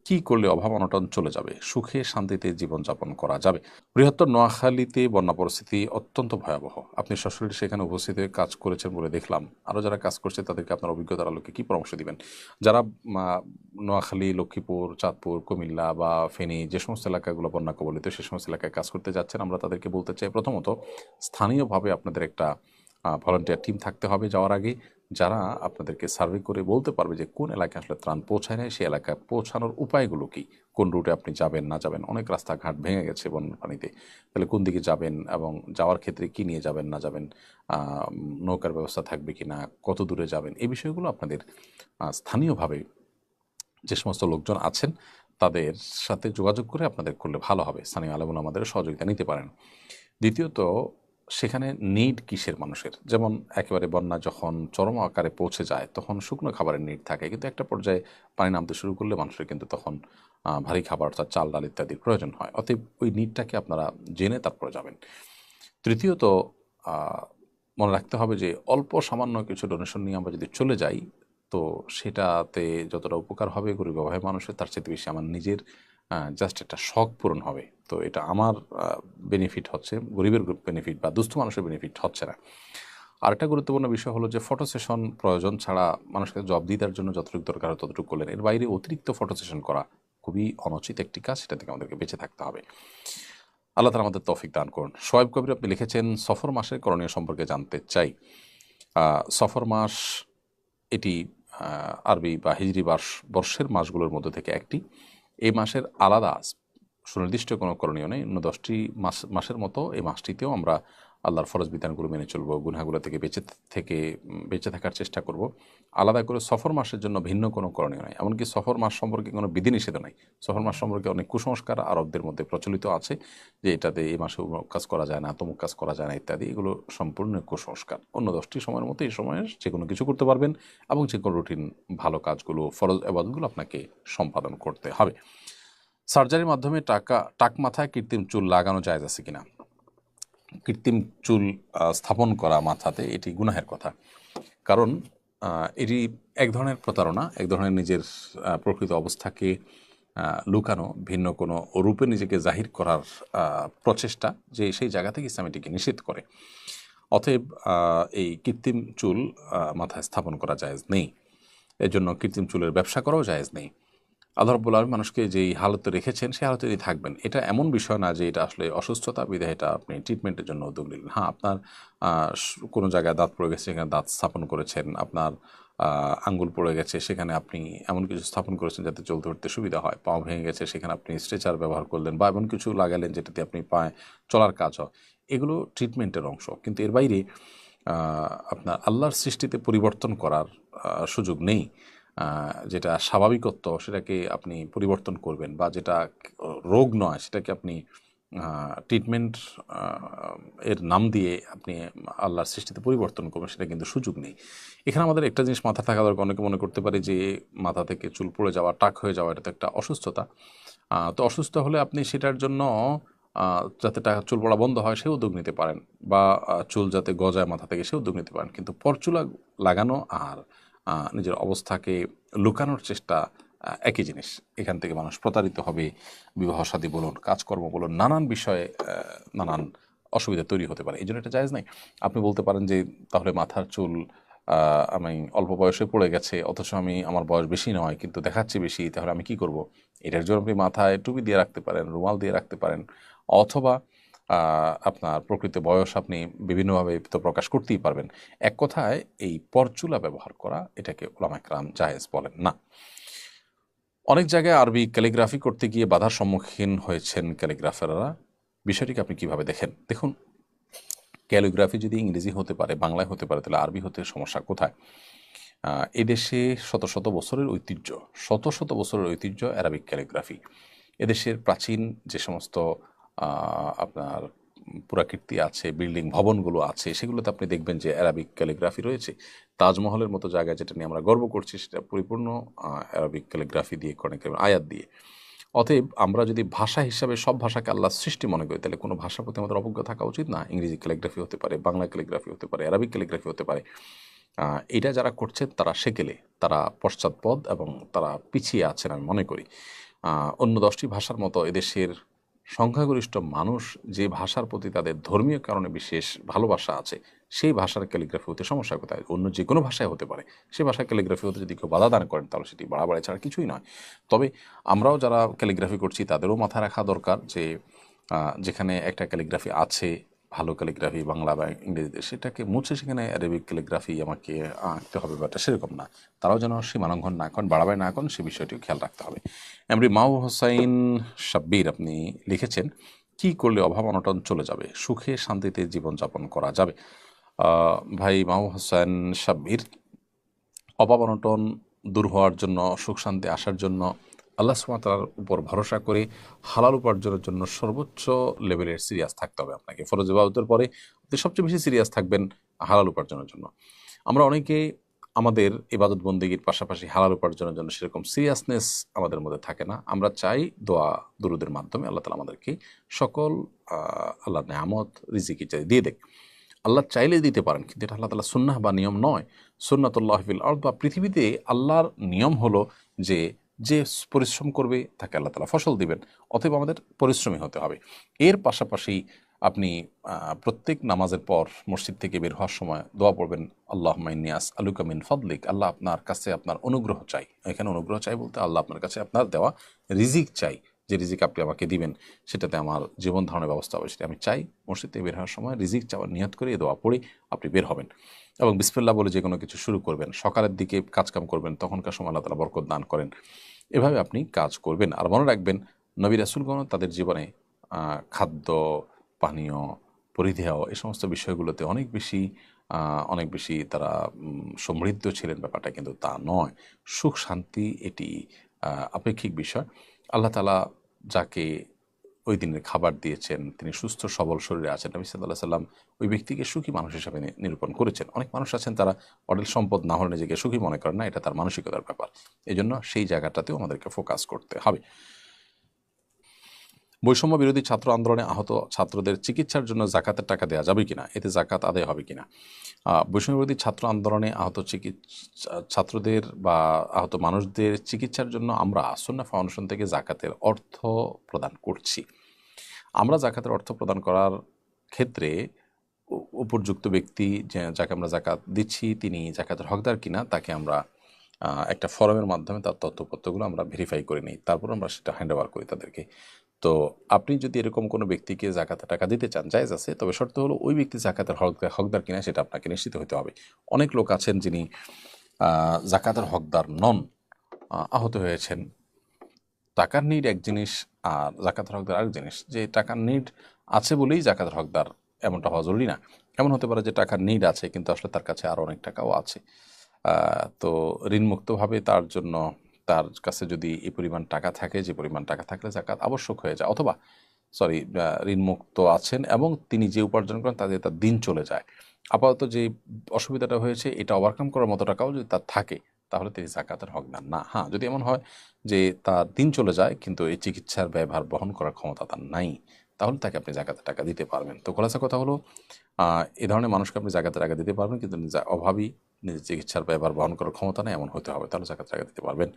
কি করলে অভাব অনটন চলে যাবে, সুখে শান্তিতে জীবনযাপন করা যাবে? বৃহত্তর নোয়াখালীতে বন্যা পরিস্থিতি অত্যন্ত ভয়াবহ। আপনি সরাসরি সেখানে উপস্থিত হয়ে কাজ করেছেন বলে দেখলাম। আরও যারা কাজ করছে তাদেরকে আপনার অভিজ্ঞতার আলোকে কী পরামর্শ দিবেন? যারা নোয়াখালী, লক্ষ্মীপুর, চাঁদপুর, কুমিল্লা বা ফেনী যে সমস্ত এলাকাগুলো বন্যা কবলিত সে সমস্ত এলাকায় কাজ করতে যাচ্ছেন, আমরা তাদেরকে বলতে চাই, প্রথমত স্থানীয়ভাবে আপনাদের একটা ভলান্টিয়ার টিম থাকতে হবে যাওয়ার আগে, যারা আপনাদেরকে সার্ভে করে বলতে পারবে যে কোন এলাকায় আসলে ত্রাণ পৌঁছায় নাই, সেই এলাকায় পৌঁছানোর উপায়গুলো কী, কোন রুটে আপনি যাবেন না যাবেন। অনেক রাস্তাঘাট ভেঙে গেছে বন্যার পানিতে, তাহলে কোন দিকে যাবেন এবং যাওয়ার ক্ষেত্রে কী নিয়ে যাবেন না যাবেন, নৌকার ব্যবস্থা থাকবে কি না, কত দূরে যাবেন, এই বিষয়গুলো আপনাদের স্থানীয়ভাবে যে সমস্ত লোকজন আছেন তাদের সাথে যোগাযোগ করে আপনাদের করলে ভালো হবে। স্থানীয় আলেমুল আমাদের সহযোগিতা নিতে পারেন। দ্বিতীয়ত, সেখানে নিড কিসের মানুষের? যেমন একেবারে বন্যা যখন চরম আকারে পৌঁছে যায় তখন শুকনো খাবারের নিড থাকে, কিন্তু একটা পর্যায়ে পানি নামতে শুরু করলে মানুষের কিন্তু তখন ভারী খাবার অর্থাৎ চাল ডাল ইত্যাদির প্রয়োজন হয়। অতএব ওই নিডটাকে আপনারা জেনে তারপরে যাবেন। তৃতীয়ত, আহ, মনে রাখতে হবে যে অল্প সামান্য কিছু ডোনেশন নিয়ে আমরা যদি চলে যাই তো সেটাতে যতটা উপকার হবে গরিব অভাবী মানুষের, তার চেয়ে বেশি আমার নিজের জাস্ট একটা শখ পূরণ হবে। তো এটা আমার বেনিফিট হচ্ছে, গরিবের বেনিফিট বা দুস্থ মানুষের বেনিফিট হচ্ছে না। আরেকটা গুরুত্বপূর্ণ বিষয় হলো যে ফটো সেশন প্রয়োজন ছাড়া মানুষকে জবাবদিহিতার জন্য যতটুকু দরকার হয় ততটুকু করলেন, এর বাইরে অতিরিক্ত ফটো সেশন করা খুবই অনুচিত একটি কাজ, সেটা থেকে আমাদেরকে বেঁচে থাকতে হবে। আল্লাহ তাআলা আমাদের তৌফিক দান করুন। শোয়েব কবির আপনি লিখেছেন, সফর মাসের করণীয় সম্পর্কে জানতে চাই। সফর মাস এটি আরবি বা হিজরি বর্ষের মাসগুলোর মধ্যে থেকে একটি। এই মাসের আলাদা সুনির্দিষ্ট কোনো করণীয় নেই। অন্য 10টি মাসের মতো এই মাসটিতেও আমরা আল্লাহর ফরজ বিধানগুলো মেনে চলবো, গুনাহগুলো থেকে বেঁচে থাকার চেষ্টা করব। আলাদা করে সফর মাসের জন্য ভিন্ন কোনো করণীয় নাই। এমনকি সফর মাস সম্পর্কে কোনো বিধিনিষেধও নাই। সফর মাস সম্পর্কে অনেক কুসংস্কার আরবদের মধ্যে প্রচলিত আছে যে এটাতে এই মাসে অমুক কাজ করা যায় না, তমুক কাজ করা যায় না ইত্যাদি। এগুলো সম্পূর্ণ কুসংস্কার। অন্য 10টি সময়ের মতো এই সময়ে যে কোনো কিছু করতে পারবেন এবং যে কোনো রুটিন ভালো কাজগুলো, ফরজ ইবাদতগুলো আপনাকে সম্পাদন করতে হবে। সার্জারির মাধ্যমে টাক মাথায় কৃত্রিম চুল লাগানো জায়েজ আছে কিনা? কৃত্রিম চুল স্থাপন করা মাথাতে এটি গুনাহের কথা। কারণ এটি এক ধরনের প্রতারণা, এক ধরনের নিজের প্রকৃত অবস্থাকে লুকানো, ভিন্ন কোনো রূপে নিজেকে জাহির করার প্রচেষ্টা, যে সেই জায়গা থেকে ইসলাম এটিকে নিষেধ করে। অতএব এই কৃত্রিম চুল মাথায় স্থাপন করা জায়েজ নেই। এজন্য কৃত্রিম চুলের ব্যবসা করাও জায়েজ নেই। আল্লাহ রাব্বুল আলামিন মানুষকে যেই হালতে রেখেছেন সেই হালতেই থাকবেন। এটা এমন বিষয় না যে এটা আসলে অসুস্থতা বিধায় এটা আপনি ট্রিটমেন্টের জন্য উদ্যোগ নিলেন। হ্যাঁ, আপনার কোনো জায়গায় দাঁত পড়ে গেছে সেখানে দাঁত স্থাপন করেছেন, আপনার আঙ্গুল পড়ে গেছে সেখানে আপনি এমন কিছু স্থাপন করেছেন যাতে চলতে উঠতে সুবিধা হয়, পাও ভেঙে গেছে সেখানে আপনি স্ট্রেচার ব্যবহার করলেন বা এমন কিছু লাগালেন যেটাতে আপনি পায়ে চলার কাজ হয়। এগুলো ট্রিটমেন্টের অংশ, কিন্তু এর বাইরে আপনার আল্লাহর সৃষ্টিতে পরিবর্তন করার সুযোগ নেই। যেটা স্বাভাবিকত্ব সেটাকে আপনি পরিবর্তন করবেন, বা যেটা রোগ নয় সেটাকে আপনি ট্রিটমেন্ট এর নাম দিয়ে আপনি আল্লাহর সৃষ্টিতে পরিবর্তন করবেন, সেটা কিন্তু সুযোগ নেই। এখানে আমাদের একটা জিনিস মাথা থাকা দরকার। অনেকে মনে করতে পারে যে মাথা থেকে চুল পড়ে যাওয়া, টাক হয়ে যাওয়া, এটা তো একটা অসুস্থতা। তো অসুস্থ হলে আপনি সেটার জন্য যাতে চুল পড়া বন্ধ হয় সে উদ্যোগ নিতে পারেন, বা চুল যাতে গজায় মাথা থেকে সে উদ্যোগ নিতে পারেন। কিন্তু পরচুলা লাগানো আর নিজের অবস্থাকে লুকানোর চেষ্টা একই জিনিস। এখান থেকে মানুষ প্রতারিত হবে। বিবাহ শাদী বলুন, কাজকর্ম বলুন, নানান বিষয়ে নানান অসুবিধা তৈরি হতে পারে। এই জন্য এটা জায়েজ নাই। আপনি বলতে পারেন যে তাহলে মাথার চুল আমি অল্প বয়সে পড়ে গেছে, অথচ আমার বয়স বেশি নয় কিন্তু দেখাচ্ছে বেশি, তাহলে আমি কি করব? এটার জন্য আপনি মাথায় টুপি দিয়ে রাখতে পারেন, রুমাল দিয়ে রাখতে পারেন, অথবা আপনার প্রকৃত বয়স আপনি বিভিন্নভাবে তো প্রকাশ করতেই পারবেন। এক কথায় এই পরচুলা ব্যবহার করা এটাকে উলামায়ে কেরাম জায়েজ বলেন না। অনেক জায়গায় আরবি ক্যালিগ্রাফি করতে গিয়ে বাধার সম্মুখীন হয়েছেন ক্যালিগ্রাফাররা। বিষয়টিকে আপনি কিভাবে দেখেন? দেখুন, ক্যালিগ্রাফি যদি ইংরেজি হতে পারে, বাংলায় হতে পারে, তাহলে আরবি হতে সমস্যা কোথায়? এদেশে শত শত বছরের ঐতিহ্য, শত শত বছরের ঐতিহ্য অ্যারাবিক ক্যালিগ্রাফি। এদেশের প্রাচীন যে সমস্ত আপনার পুরাকীর্তি আছে, বিল্ডিং ভবনগুলো আছে, সেগুলোতে আপনি দেখবেন যে অ্যারাবিক ক্যালিগ্রাফি রয়েছে। তাজমহলের মতো জায়গায় যেটা নিয়ে আমরা গর্ব করছি সেটা পরিপূর্ণ অ্যারাবিক ক্যালিগ্রাফি দিয়ে, কোরআন কারীমের আয়াত দিয়ে। অতএব আমরা যদি ভাষা হিসাবে সব ভাষাকে আল্লাহর সৃষ্টি মনে করি, তাহলে কোনো ভাষার প্রতি আমাদের অবজ্ঞা থাকা উচিত না। ইংরেজি ক্যালিগ্রাফি হতে পারে, বাংলা ক্যালিগ্রাফি হতে পারে, অ্যারাবিক ক্যালিগ্রাফি হতে পারে। এটা যারা করছেন তারা সেকেলে, তারা পশ্চাৎপদ এবং তারা পিছিয়ে আছেন আমি মনে করি। অন্য 10টি ভাষার মতো এদেশের সংখ্যাগরিষ্ঠ মানুষ যে ভাষার প্রতি তাদের ধর্মীয় কারণে বিশেষ ভালোবাসা আছে, সেই ভাষার ক্যালিগ্রাফি হতে সমস্যা কোথায়? অন্য যে কোনো ভাষায় হতে পারে, সেই ভাষার ক্যালিগ্রাফি হতে যদি কেউ বাধা দান করেন তাহলে সেটি বাড়াবাড়ি ছাড়া কিছুই নয়। তবে আমরাও যারা ক্যালিগ্রাফি করছি তাদেরও মাথায় রাখা দরকার যে যেখানে একটা ক্যালিগ্রাফি আছে, ভালো ক্যালিগ্রাফি বাংলা বা ইংরেজিতে, সেটাকে মুছে সেখানে অ্যারাবিক ক্যালিগ্রাফি আমাকে আঁকতে হবে, ব্যাপারটা সেরকম না। তারাও যেন সীমালঙ্ঘন না করেন, বাড়াবাড়ি না করেন, সে বিষয়টিও খেয়াল রাখতে হবে। এমনি মাহু হোসাইন সাব্বির আপনি লিখেছেন, কি করলে অভাব অনটন চলে যাবে, সুখে শান্তিতে জীবনযাপন করা যাবে? ভাই মাহু হোসেন সাব্বির, অভাব অনটন দূর হওয়ার জন্য, সুখ শান্তি আসার জন্য আল্লাহ সুবহানাহু ওয়া তাআলার উপর ভরসা করে হালাল উপার্জনের জন্য সর্বোচ্চ লেভেলের সিরিয়াস থাকতে হবে আপনাকে। ফরজ ইবাদতের পরে আপনি সবচেয়ে বেশি সিরিয়াস থাকবেন হালাল উপার্জনের জন্য। আমরা অনেকে আমাদের ইবাদত বন্দেগীর পাশাপাশি হালাল উপার্জনের জন্য সেরকম সিরিয়াসনেস আমাদের মধ্যে থাকে না। আমরা চাই দোয়া দুরুদের মাধ্যমে আল্লাহ তাআলা আমাদেরকে সকল আল্লাহর নেয়ামত রিজিক ইত্যাদি দিয়ে দেয়। আল্লাহ চাইলে দিতে পারেন, কিন্তু এটা আল্লাহ তাআলা সুন্নাহ বা নিয়ম নয়। সুন্নাতুল্লাহ ফিল আরদ, বা পৃথিবীতে আল্লাহর নিয়ম হলো যে যে পরিশ্রম করবে তাকে আল্লাহ তাআলা ফসল দিবেন। অতএব আমাদের পরিশ্রমী হতে হবে। এর পাশাপাশি আপনি প্রত্যেক নামাজের পর মসজিদ থেকে বের হওয়ার সময় দোয়া পড়বেন, আল্লাহুম্মা ইন্নী আসআলুকা মিন ফাদলিক, আল্লাহ আপনার কাছে আপনার অনুগ্রহ চাই। এখানে অনুগ্রহ চাই বলতে আল্লাহ আপনার কাছে আপনার দেওয়া রিজিক চাই, যে রিজিক আপনি আমাকে দিবেন সেটাতে আমার জীবন ধারণের ব্যবস্থা হবে, সেটা আমি চাই। মসজিদ থেকে বের হওয়ার সময় রিজিক চাওয়ার নিয়ত করে এই দোয়া পড়ে আপনি বের হবেন এবং বিসমিল্লাহ বলে যে কোনো কিছু শুরু করবেন। সকালের দিকে কাজকাম করবেন, তখনকার সময় আল্লাহ তাআলা বরকত দান করেন। এভাবে আপনি কাজ করবেন। আর মনে রাখবেন, নবী রাসূলগণ তাদের জীবনে খাদ্য, পানীয়, পরিধেয় এই সমস্ত বিষয়গুলোতে অনেক বেশি তারা সমৃদ্ধ ছিলেন। ব্যাপারটা কিন্তু তা নয়। সুখ শান্তি এটি আপেক্ষিক বিষয়। আল্লাহ তাআলা যাকে ওই দিনের খাবার দিয়েছেন, তিনি সুস্থ সবল শরীরে আছেন, নবী সাল্লাল্লাহু আলাইহি ওয়াসাল্লাম ওই ব্যক্তিকে সুখী মানুষ হিসেবে নিরূপণ করেছেন। অনেক মানুষ আছেন তারা অঢেল সম্পদ না হলে নিজেকে সুখী মনে করেন না, এটা তার মানসিকতার ব্যাপার। এজন্য সেই জায়গাটাতেও আমাদেরকে ফোকাস করতে হবে। বৈষম্য বিরোধী ছাত্র আন্দোলনে আহত ছাত্রদের চিকিৎসার জন্য জাকাতের টাকা দেওয়া যাবে কিনা, এতে জাকাত আদায় হবে কিনা? বৈষম্য বিরোধী ছাত্র আন্দোলনে আহত ছাত্রদের বা আহত মানুষদের চিকিৎসার জন্য আমরা সুন্নাহ ফাউন্ডেশন থেকে জাকাতের অর্থ প্রদান করছি। আমরা জাকাতের অর্থ প্রদান করার ক্ষেত্রে উপযুক্ত ব্যক্তি যাকে আমরা জাকাত দিচ্ছি তিনি জাকাতের হকদার কিনা তাকে আমরা একটা ফরমের মাধ্যমে তার তথ্যপত্রগুলো আমরা ভেরিফাই করে নিই, তারপর আমরা সেটা হ্যান্ড ওভার করি তাদেরকে। তো আপনি যদি এরকম কোনো ব্যক্তিকে জাকাতের টাকা দিতে চান, জায়েজ আছে, তবে শর্ত হলো ওই ব্যক্তি জাকাতের হকদার কিনা সেটা আপনাকে নিশ্চিত হতে হবে। অনেক লোক আছেন যিনি জাকাতের হকদার নন, আহত হয়েছেন। টাকার নিড এক জিনিস আর জাকাতের হকদার আরেক জিনিস। যে টাকার নিড আছে বলেই জাকাতের হকদার এমনটা হওয়া জরুরি না। এমন হতে পারে যে টাকার নিড আছে কিন্তু আসলে তার কাছে আরও অনেক টাকাও আছে। তো ঋণমুক্তভাবে তার জন্য তার কাছে যদি এই পরিমাণ টাকা থাকে, যে পরিমাণ টাকা থাকলে জাকাত আবশ্যক হয়ে যায়, অথবা ঋণমুক্ত আছেন এবং তিনি যে উপার্জন করেন তাতে তার দিন চলে যায়, আপাতত যে অসুবিধাটা হয়েছে এটা ওভারকাম করার মতো টাকাও যদি তার থাকে, তাহলে তিনি জাকাতের হকদার না। হ্যাঁ, যদি এমন হয় যে তার দিন চলে যায় কিন্তু এই চিকিৎসার ব্যয়ভার বহন করার ক্ষমতা তার নাই, তাহলে তাকে আপনি জাকাতের টাকা দিতে পারবেন। তো খোলাসা কথা হলো, এ ধরনের মানুষকে আপনি জাকাতের টাকা দিতে পারবেন, কিন্তু অভাবী, নিজের চিকিৎসার ব্যয়ভার বহন করার ক্ষমতা নেই এমন হতে হবে, তাহলে জাকাতের টাকা দিতে পারবেন।